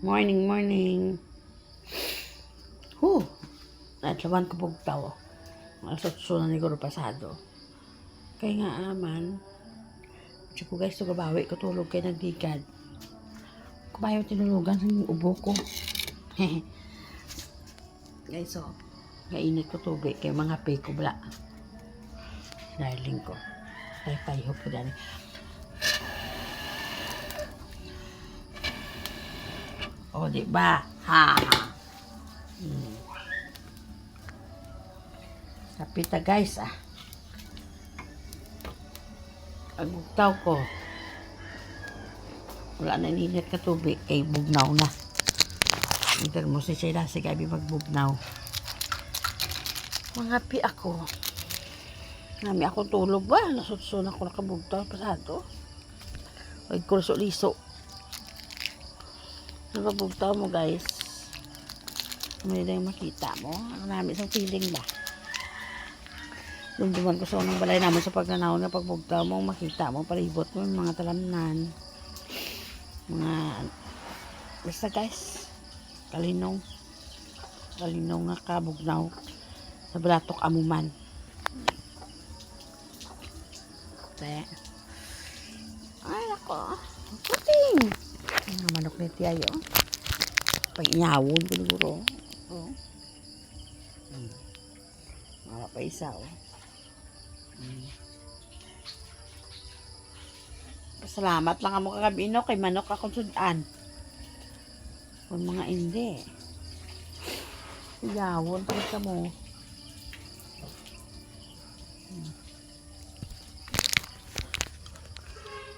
Morning, morning. Natlawan ko pugtaw. Masutsunan ni Guru pasado. Kaya nga aman. Tsaka guys, tugabawi ko tulog kay nagdigad. Kumayo tinulugan sa ubo ko. Guys, so, kainit ko tubig kay mga pay ko bala. Darling ko. Ay, payo po dali. O, diba? Ha? Kapita guys, Ang bugtaw ko. Wala na ninit ka tubig kay bugnaw na. Inter mo si Sheila si gabi magbugnaw. Mangapi ako. Nami ako tulog ba? Nasutsun ako nakabugtaw pasado. Huwag kurso liso. Nababugtaw mo guys. May lang makita mo. Ang namin isang feeling ba? Lumduman ko sa unang balay namin sa pagnanaw na pagbugtaw mo, makita mo, palibot mo yung mga talamnan. Basta guys, kalinong nga kabugnaw sa balatok amuman. Ay nako, puting! Ang manok ni Tiayo. Pag-inyawon ko siguro. Mga pa isa Salamat lang ang mga kabino kay manok akong sudan. Kung mga hindi. Yawon pa ka mo.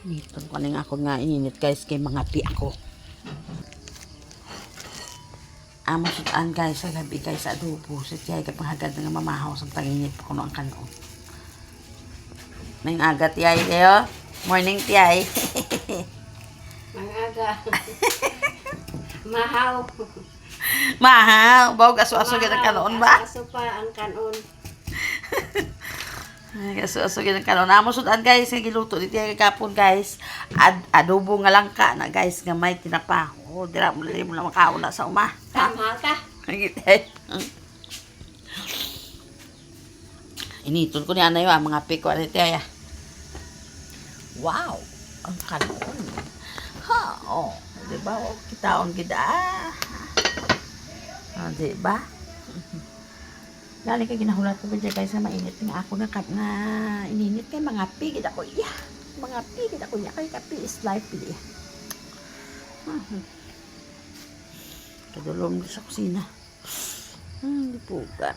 Nito ko ning ako nga ininit guys kay mga pi ako. Amo sudan guys sa gabi guys sa adobo. Sa tiyay kapag nga mamahaw sa tanginit pa kuno ang kanon. May agat tiyay kayo. Morning, tiyay. Ang aga. Mahaw. Mahaw. Bawag aso-aso gina kanon ba? Aso pa ang kanon. Aso-aso gina kanon. Amo sudan guys. Nga giluto di tiyay kapon guys. Adobo nga langka na guys. Nga may tinapa. Dira mo lang makauna sa uma. Tama ka. Initon ko ni anay mga piko ni tiyay. Wow! Ang kanon. Diba? Kitaon gida. Diba? Lali ka ginahulat ko ba dyan guys na mainit nga ako nga ininit kay mga pigid ako. Mga pigid ako niya. Kay kapi is life pili. Kadulong sa kusina. Hindi po ka.